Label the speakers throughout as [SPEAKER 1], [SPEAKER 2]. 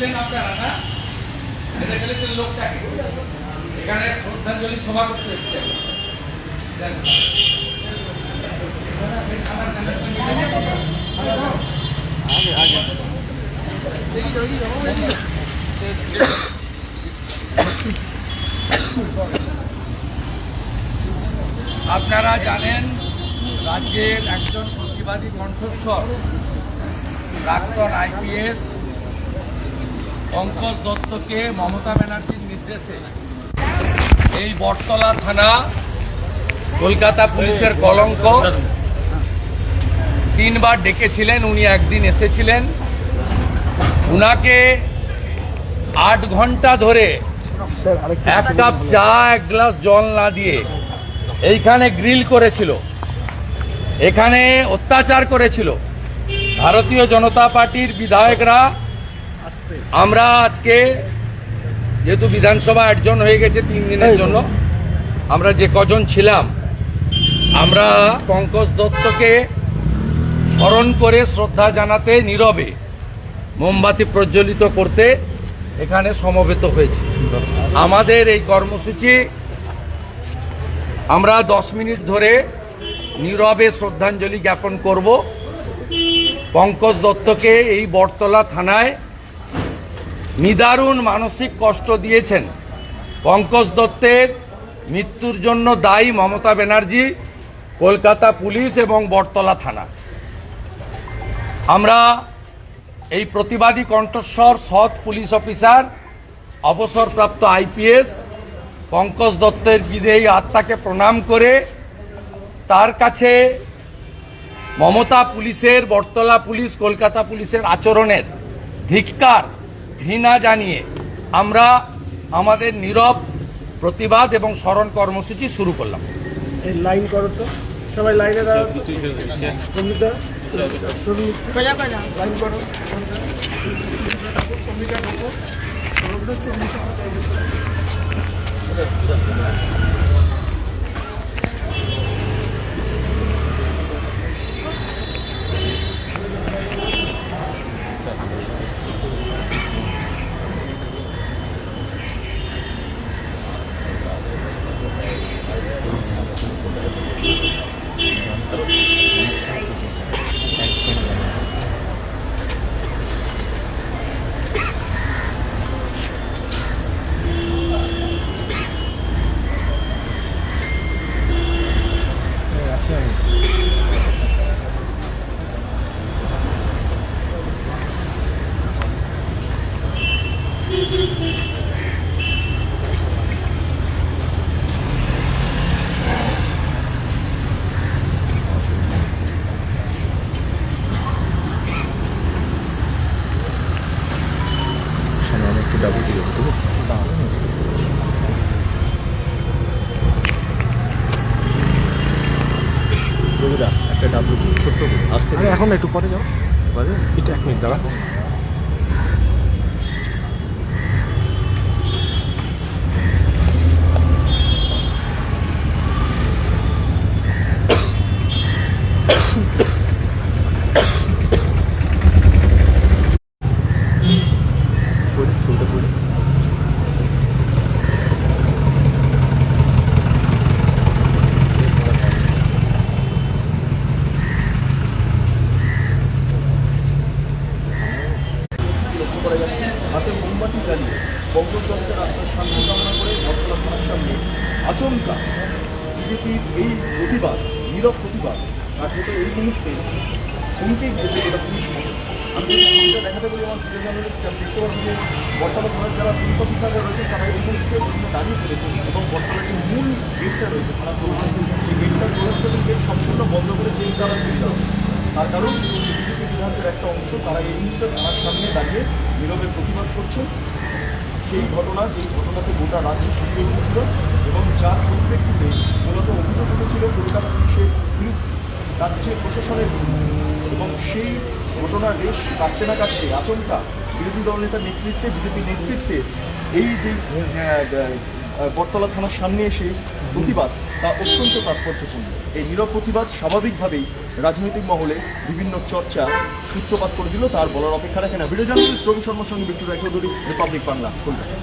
[SPEAKER 1] ফেলেছিলেন আপনারা না, বেঁধে ফেলেছিলেন লোকটাকে, এখানে শ্রদ্ধাঞ্জলি সভা করতে এসেছিলেন। আপনারা জানেন রাজ্যের একজন প্রতিবাদী কণ্ঠস্বর প্রাক্তন আইপিএস পঙ্কজ দত্তকে মমতা ব্যানার্জির নির্দেশে এই বটতলা থানা কলকাতা পুলিশের কলঙ্ক 3 বার ডেকেছিলেন। উনি একদিন এসেছিলেন, উনাকে 8 ঘন্টা ধরে 1 কাপ চা 1 গ্লাস জল না দিয়ে এইখানে গ্রিল করেছিল, এখানে অত্যাচার করেছিল ভারতীয় জনতা পার্টির বিধায়করা। আমরা আজকে যেহেতু বিধানসভা অ্যাডজন হয়ে গেছে 3 দিনের জন্য, আমরা যে কজন ছিলাম আমরা পঙ্কজ দত্তকে স্মরণ করে শ্রদ্ধা জানাতে নীরবে মোমবাতি প্রজ্বলিত করতে এখানে সমবেত হয়েছি। আমাদের এই কর্মসূচি আমরা 10 মিনিট ধরে নীরবে শ্রদ্ধাঞ্জলি জ্ঞাপন করব। পঙ্কজ দত্তকে এই বটতলা থানায় নিদারুণ মানসিক কষ্ট দিয়েছেন। পঙ্কজ দত্তের মৃত্যুর জন্য দায়ী মমতা ব্যানার্জি, কলকাতা পুলিশ এবং বটতলা থানা। আমরা এই প্রতিবাদী কণ্ঠস্বর সৎ পুলিশ অফিসার অবসরপ্রাপ্ত আইপিএস পঙ্কজ দত্তের বিদেহী আত্মাকে প্রণাম করে তার কাছে মমতা পুলিশের, বটতলা পুলিশ, কলকাতা পুলিশের আচরণের ধিক্কার, ঘৃণা জানিয়ে আমরা আমাদের নীরব প্রতিবাদ এবং স্মরণ কর্মসূচি শুরু করলাম।
[SPEAKER 2] এই লাইন করো তো, সবাই লাইনে দাঁড়াও। লাইন করো। একটা ডাব্লু ছোট্ট আসতে, এখন একটু পরে যাও, এটা 1 মিনিট দাঁড়া। হাতে মোমবাতি জ্বালিয়ে পঙ্কজ দত্তের আত্মার শান্তি কামনা করে বটতলা থানার সামনে আচমকা বিজেপির এই প্রতিবাদ, নীরব প্রতিবাদ আর যেটা এই মুহূর্তে থমকেই গিয়েছে যেটা পুলিশ মহল। আমি যদি ছবিটা দেখাতে বলি আমার ভিডিও জার্নালিস্ট, আমি দেখতে পাচ্ছি যে বটতলা থানার যারা পুলিশ অফিসাররা রয়েছেন তারা এই মুহূর্তে ওখানে দাঁড়িয়ে ফেলেছেন এবং বটতলার যে মূল গেটটা রয়েছে থানা প্রধান, এই গেটটা প্রধান গেট সম্পূর্ণ বন্ধ করে চেন তারা ছেড়ে দেওয়া হয়েছে। তার কারণ বিজেপি বিধায়কের একটা অংশ তারা এই মুহূর্তে থানার সামনে দাঁড়িয়ে নীরবে প্রতিবাদ করছেন সেই ঘটনা, যেই ঘটনাতে গোটা রাজ্য শিখিয়ে উঠেছিল এবং যার পরিপ্রেক্ষিতে মূলত অভিযোগ উঠেছিল কলকাতা পুলিশের রাজ্যের প্রশাসনের এবং সেই ঘটনার রেশ কাটতে না কাটতে আচমকা বিরোধী দলনেতার নেতৃত্বে, বিজেপির নেতৃত্বে এই যে বটতলা থানার সামনে এসে প্রতিবাদ তা অত্যন্ত তাৎপর্যপূর্ণ। এই নীরব প্রতিবাদ স্বাভাবিকভাবেই রাজনৈতিক মহলে বিভিন্ন চর্চা সূত্রপাত করে দিল, তার বলার অপেক্ষা রাখে না। ভিডিও জার্নালিস্ট রবি শর্মার সঙ্গে বিট্টু রায়চৌধুরী, রিপাবলিক বাংলা, কলকাতা।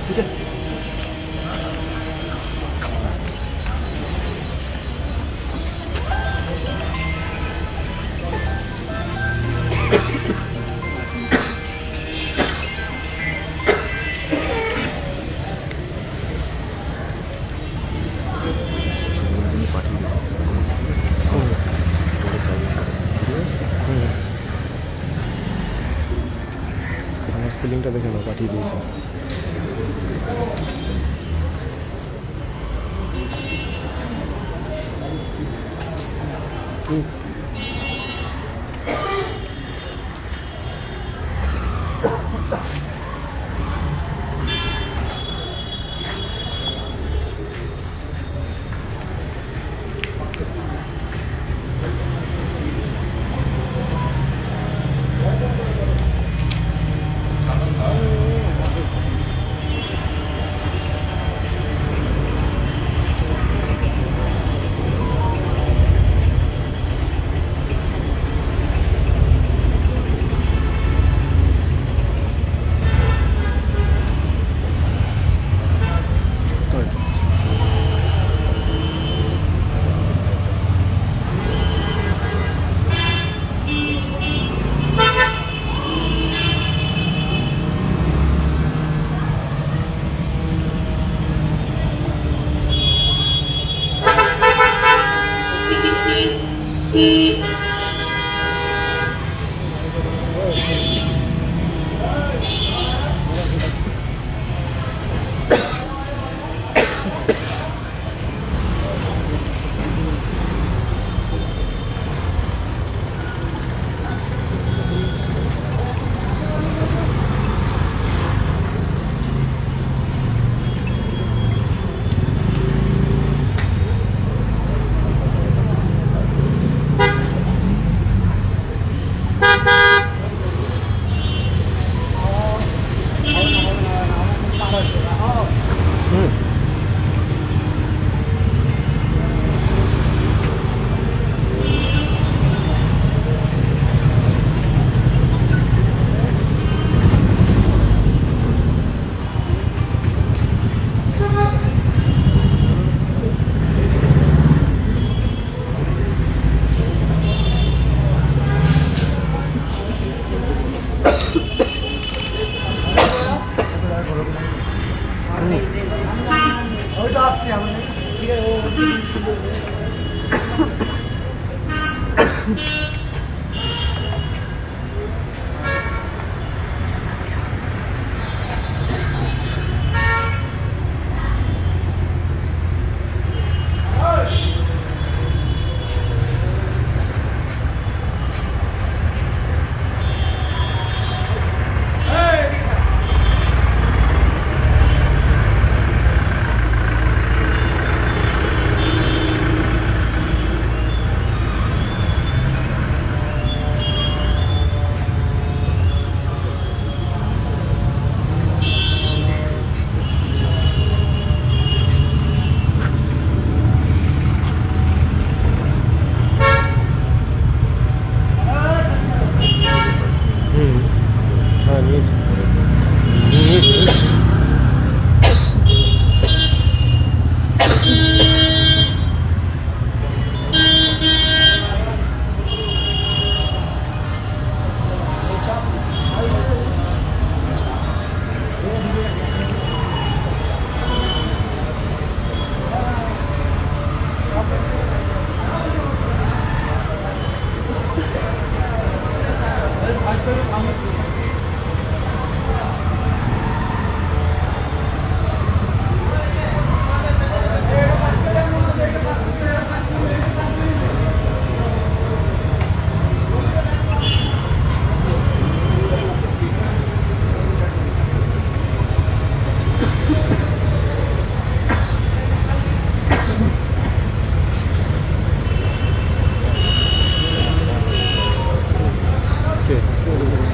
[SPEAKER 2] ঠিক আছে।
[SPEAKER 3] আমার স্পেলিংটা দেখে নাও, পাঠিয়ে দিয়েছে।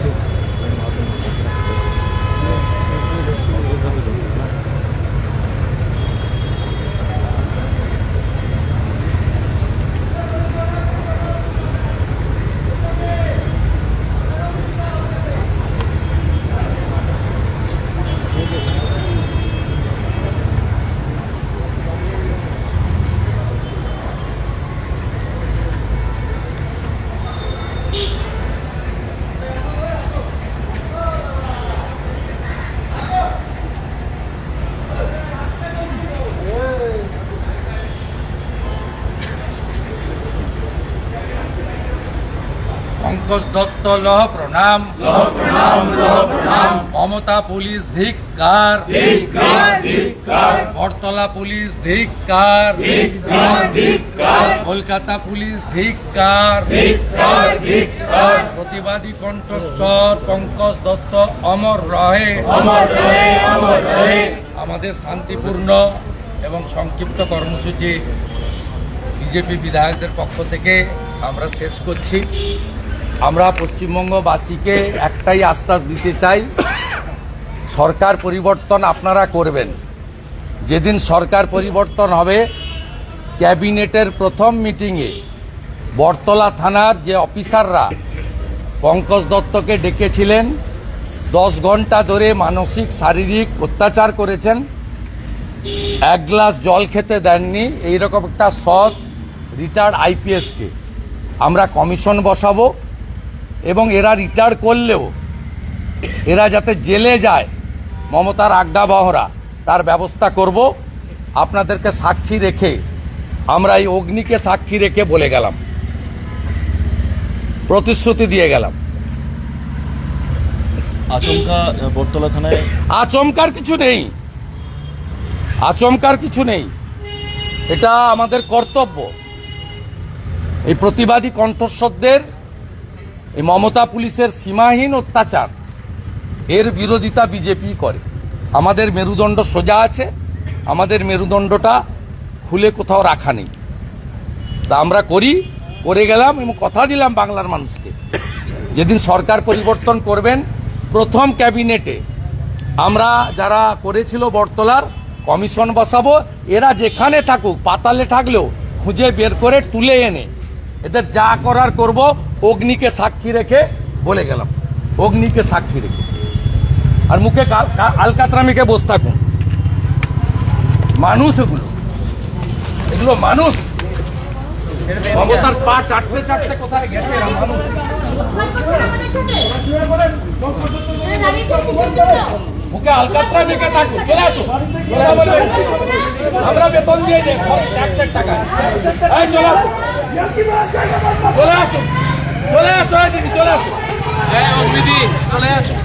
[SPEAKER 3] Okay.
[SPEAKER 1] পঙ্কজ দত্ত লহ প্রণাম, মমতা পুলিশ ধিক্কার, বটতলা পুলিশ ধিক্কার, কলকাতা পুলিশ ধিক্কার, প্রতিবাদী কণ্ঠস্বর পঙ্কজ দত্ত অমর রহে। আমাদের শান্তিপূর্ণ এবং সংক্ষিপ্ত কর্মসূচি বিজেপি বিধায়কদের পক্ষ থেকে আমরা শেষ করছি। আমরা পশ্চিমবঙ্গবাসীকে একটাই আশ্বাস দিতে চাই, সরকার পরিবর্তন আপনারা করবেন। যেদিন সরকার পরিবর্তন হবে, ক্যাবিনেটের প্রথম মিটিংয়ে বটতলা থানার যে অফিসাররা পঙ্কজ দত্তকে ডেকেছিলেন, 10 ঘন্টা ধরে মানসিক শারীরিক অত্যাচার করেছেন, এক গ্লাস জল খেতে দেননি, এইরকম একটা সৎ রিটায়ার্ড আইপিএসকে আমরা কমিশন বসাবো এবং এরা রিটায়ার করলেও এরা যাতে জেলে যায়, মমতার আজ্ঞাবহরা, তার ব্যবস্থা করব। আপনাদেরকে সাক্ষী রেখে, আমরা এই অগ্নিকে সাক্ষী রেখে বলে গেলাম, প্রতিশ্রুতি দিয়ে গেলাম।
[SPEAKER 2] আচমকা বটতলা থানায়
[SPEAKER 1] আচমকার কিছু নেই, আচমকার কিছু নেই, এটা আমাদের কর্তব্য। এই প্রতিবাদী কণ্ঠস্বরদের, এই মমতা পুলিশের সীমাহীন অত্যাচার, এর বিরোধিতা বিজেপি করে। আমাদের মেরুদণ্ড সোজা আছে, আমাদের মেরুদণ্ডটা খুলে কোথাও রাখা নেই। তা আমরা করে গেলাম এবং কথা দিলাম বাংলার মানুষকে, যেদিন সরকার পরিবর্তন করবেন, প্রথম ক্যাবিনেটে আমরা যারা করেছিল বটতলার কমিশন বসাবো। এরা যেখানে থাকুক, পাতালে থাকলেও খুঁজে বের করে তুলে এনে এদের যা করার করব। অগ্নিকে সাক্ষী রেখে বলে গেলাম, অগ্নিকে সাক্ষী রেখে। আর মুখে আলকাতরামিকে বসে থাকুন। মানুষ এগুলো মানুষ। মমতার পা চাটতে চাটতে কোথায় গেছে এরা মানুষ। মুখে আলকাতরামিকে থাকুন, চলে আসুন, কথা বলবেন। আমরা বেতন দিয়ে যাই ট্যাক্সের টাকা। চলে আসুন, চলে আসুন, চলে আসুন, দিদি চলে আসুন, চলে আসুন।